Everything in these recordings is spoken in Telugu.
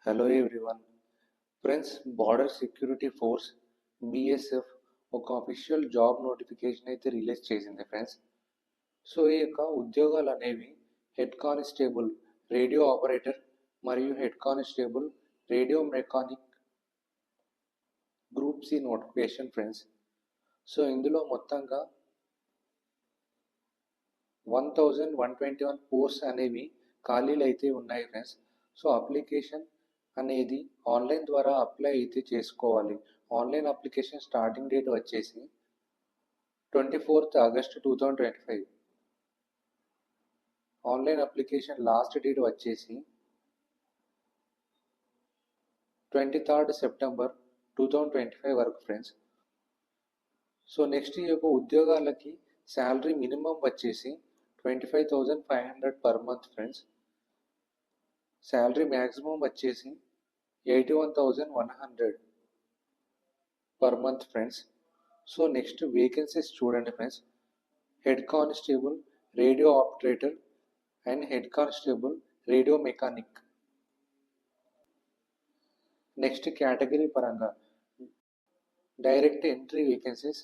Hello everyone friends, border security force BSF ఒక అఫీషియల్ జాబ్ నోటిఫికేషన్ అయితే రిలీజ్ చేసింది ఫ్రెండ్స్. సో ఈ యొక్క ఉద్యోగాలు అనేవి హెడ్ కానిస్టేబుల్ రేడియో ఆపరేటర్ మరియు head constable radio mechanic group C notification friends. So ఇందులో మొత్తంగా 1121 పోస్ట్స్ అనేవి ఖాళీలు అయితే ఉన్నాయి ఫ్రెండ్స్. సో అప్లికేషన్ అనేది ఆన్లైన్ ద్వారా అప్లై అయితే చేసుకోవాలి. ఆన్లైన్ అప్లికేషన్ స్టార్టింగ్ డేట్ వచ్చేసి 24th August 2025. Online application last date వచ్చేసి 23rd September 2025 వరకు ఫ్రెండ్స్. సో నెక్స్ట్ ఈ యొక్క ఉద్యోగాలకి శాలరీ మినిమం వచ్చేసి 25,500 per month friends. Salary maximum వచ్చేసి 81,100 per month friends. So next vacancies చూడండి friends. Head constable radio operator and head constable radio mechanic. Next category పరంగా direct entry vacancies.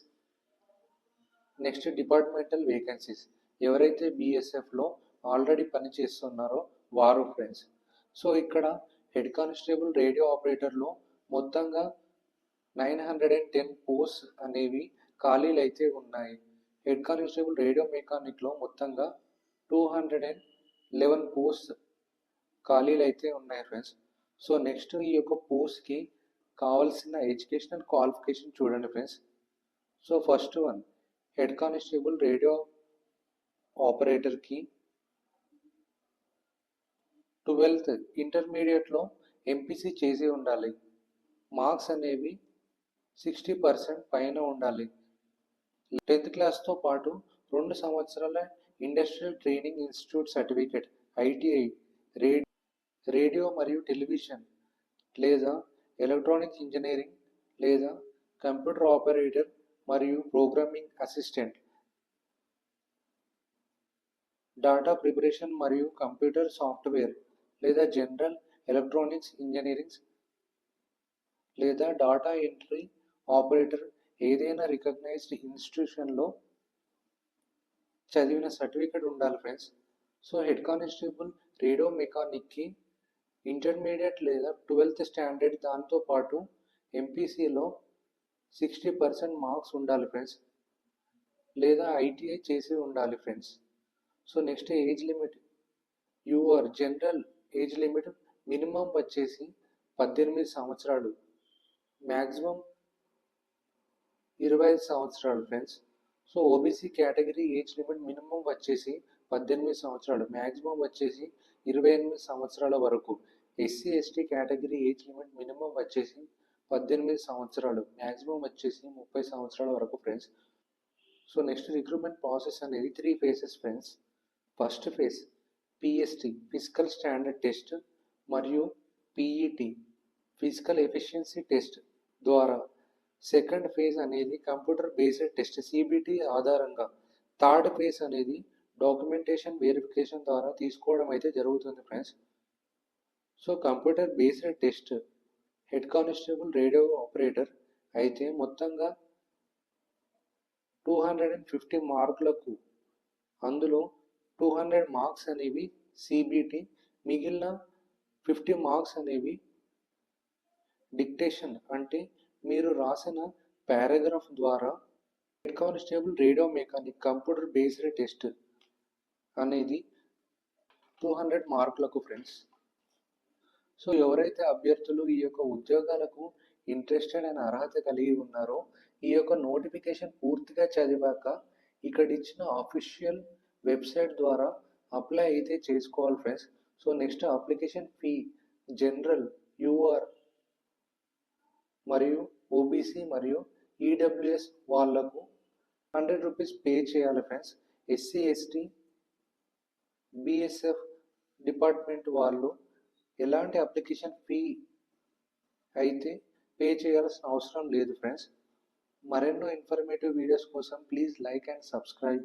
Next departmental vacancies. ఎవరైతే బిఎస్ఎఫ్లో ఆల్రెడీ పనిచేస్తున్నారో వారు ఫ్రెండ్స్. సో ఇక్కడ హెడ్ కానిస్టేబుల్ రేడియో ఆపరేటర్లో మొత్తంగా 910 పోస్ట్ అనేవి ఖాళీలు అయితే ఉన్నాయి. హెడ్ కానిస్టేబుల్ రేడియో మెకానిక్లో మొత్తంగా 211 పోస్ట్ ఖాళీలు అయితే ఉన్నాయి ఫ్రెండ్స్. సో నెక్స్ట్ ఈ యొక్క పోస్ట్కి కావాల్సిన ఎడ్యుకేషనల్ క్వాలిఫికేషన్ చూడండి friends. So first one, head constable radio ఆపరేటర్కి 12th ఇంటర్మీడియట్లో ఎంపీసీ చేసి ఉండాలి. మార్క్స్ అనేవి 60% పైన ఉండాలి. 10th క్లాస్తో పాటు 2 సంవత్సరాల industrial training institute certificate ITI radio మరియు టెలివిజన్ లేదా ఎలక్ట్రానిక్స్ ఇంజనీరింగ్ లేదా కంప్యూటర్ ఆపరేటర్ మరియు ప్రోగ్రామింగ్ అసిస్టెంట్, డాటా ప్రిపరేషన్ మరియు కంప్యూటర్ సాఫ్ట్వేర్ లేదా జనరల్ ఎలక్ట్రానిక్స్ ఇంజనీరింగ్ లేదా డాటా ఎంట్రీ ఆపరేటర్ ఏదైనా రికగ్నైజ్డ్ ఇన్స్టిట్యూషన్లో చదివిన సర్టిఫికేట్ ఉండాలి friends. So head constable radio మెకానిక్కి ఇంటర్మీడియట్ లేదా 12th స్టాండర్డ్ దాంతోపాటు ఎంపీసీలో 60% మార్క్స్ ఉండాలి ఫ్రెండ్స్, లేదా ఐటీఐ చేసి ఉండాలి friends. So next age limit. UR general age limit minimum వచ్చేసి 18 సంవత్సరాలు, మ్యాక్సిమం 25 సంవత్సరాలు friends. So OBC category age limit minimum వచ్చేసి 18 సంవత్సరాలు, మ్యాక్సిమం వచ్చేసి 28 సంవత్సరాల వరకు. SC ST category age limit minimum వచ్చేసి 18 సంవత్సరాలు, మ్యాక్సిమం వచ్చేసి 30 సంవత్సరాల వరకు friends. So next recruitment process అనేది 3 phases friends. First phase PST physical standard test మరియు పిఈటి ఫిజికల్ ఎఫిషియన్సీ టెస్ట్ ద్వారా. సెకండ్ ఫేజ్ అనేది కంప్యూటర్ బేస్డ్ టెస్ట్ సిబిటి ఆధారంగా. థర్డ్ ఫేజ్ అనేది డాక్యుమెంటేషన్ వెరిఫికేషన్ ద్వారా తీసుకోవడం అయితే జరుగుతుంది friends. So computer based test head constable radio operator అయితే మొత్తంగా 250 మార్కులకు, అందులో 200 మార్క్స్ అనేవి సిబిటి, మిగిలిన 50 మార్క్స్ అనేవి డిక్టేషన్ అంటే మీరు రాసిన పారాగ్రాఫ్ ద్వారా. Head constable radio mechanic computer based test అనేది 200 మార్కులకు ఫ్రెండ్స్. సో ఎవరైతే అభ్యర్థులు ఈ యొక్క ఉద్యోగాలకు ఇంట్రెస్టెడ్ అని అర్హత కలిగి ఉన్నారో ఈ యొక్క నోటిఫికేషన్ పూర్తిగా చదివాక ఇక్కడ ఇచ్చిన అఫీషియల్ వెబ్సైట్ ద్వారా అప్లై అయితే చేసుకోవాలి friends. So next application fee general, UR మరియు ఓబీసీ మరియు ఈడబ్ల్యూఎస్ వాళ్లకు 100 రూపీస్ పే చేయాలి friends. SC ST BSF department వాళ్ళు ఎలాంటి అప్లికేషన్ ఫీ అయితే పే చేయాల్సిన అవసరం లేదు ఫ్రెండ్స్. మరెన్నో ఇన్ఫర్మేటివ్ వీడియోస్ కోసం ప్లీజ్ లైక్ అండ్ సబ్స్క్రైబ్.